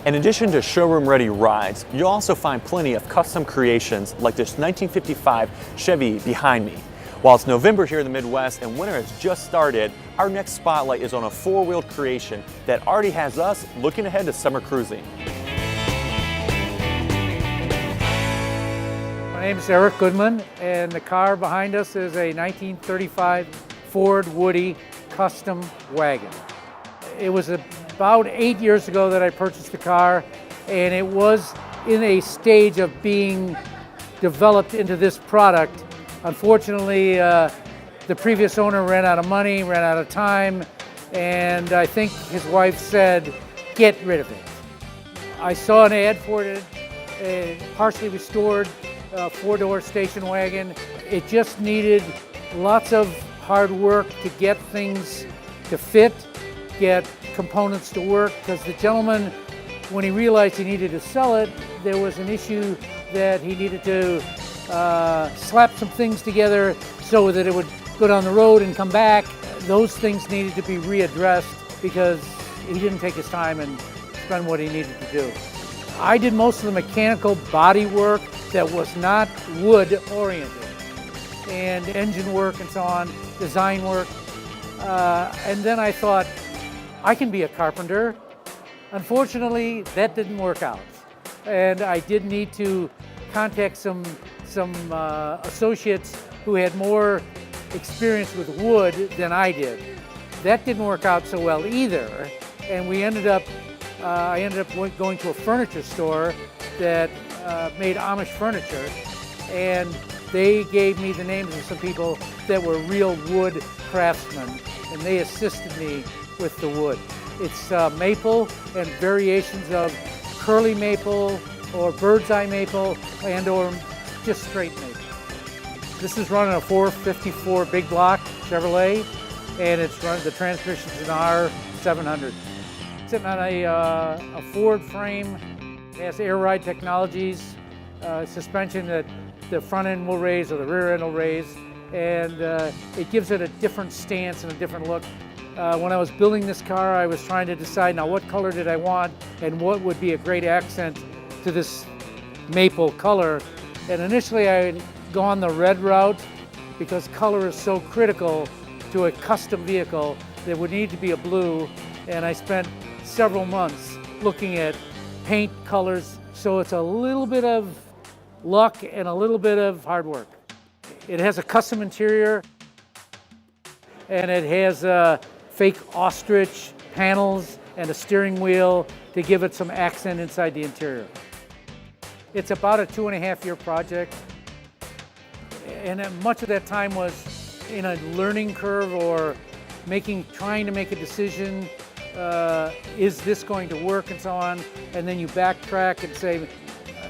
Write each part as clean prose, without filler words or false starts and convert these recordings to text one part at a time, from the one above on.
In addition to showroom-ready rides, you'll also find plenty of custom creations like this 1955 Chevy behind me. While it's November here in the Midwest and winter has just started, our next spotlight is on a four-wheeled creation that already has us looking ahead to summer cruising. My name is Eric Goodman, and the car behind us is a 1935 Ford Woody custom wagon. It was about 8 years ago that I purchased the car, and it was in a stage of being developed into this product. Unfortunately, the previous owner ran out of money, ran out of time, and I think his wife said, get rid of it. I saw an ad for it, a partially restored four-door station wagon. It just needed lots of hard work to get things to fit, get components to work, because the gentleman, when he realized he needed to sell it, there was an issue that he needed to slap some things together so that it would go down the road and come back. Those things needed to be readdressed because he didn't take his time and spend what he needed to do. I did most of the mechanical body work that was not wood oriented, and engine work and so on, design work. And then I thought, I can be a carpenter. Unfortunately, that didn't work out. And I did need to contact some associates who had more experience with wood than I did. That didn't work out so well either. And we ended up, I ended up going to a furniture store that made Amish furniture. And they gave me the names of some people that were real wood craftsmen, and they assisted me with the wood. It's maple and variations of curly maple or bird's eye maple and or just straight maple. This is running a 454 big block Chevrolet, and it's running, the transmission's an R700. Sitting on a Ford frame. It has air ride technologies, suspension that the front end will raise or the rear end will raise, and it gives it a different stance and a different look. When I was building this car, I was trying to decide now what color did I want and what would be a great accent to this maple color. And initially I had gone the red route because color is so critical to a custom vehicle. There would need to be a blue, and I spent several months looking at paint colors, so it's a little bit of luck and a little bit of hard work. It has a custom interior, and it has fake ostrich panels and a steering wheel to give it some accent inside the interior. It's about a 2.5-year project, and much of that time was in a learning curve or trying to make a decision. Is this going to work and so on? And then you backtrack and say,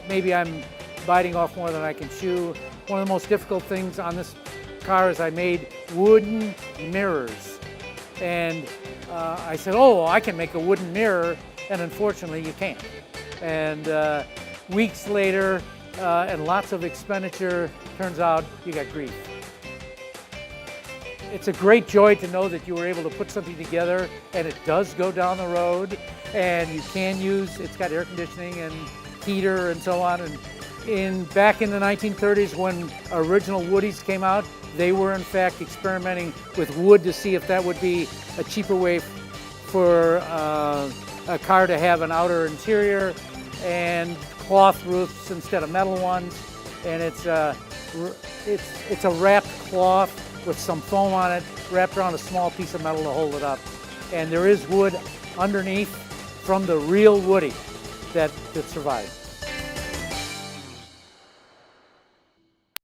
maybe I'm biting off more than I can chew. One of the most difficult things on this car is I made wooden mirrors. And I said, oh, I can make a wooden mirror, and unfortunately you can't. And weeks later, and lots of expenditure, turns out you got grief. It's a great joy to know that you were able to put something together and it does go down the road, and you can use, it's got air conditioning and heater and so on. And back in the 1930s when original Woodies came out, they were in fact experimenting with wood to see if that would be a cheaper way for a car to have an outer interior and cloth roofs instead of metal ones. And it's a wrapped cloth with some foam on it, wrapped around a small piece of metal to hold it up. And there is wood underneath from the real Woody that survived.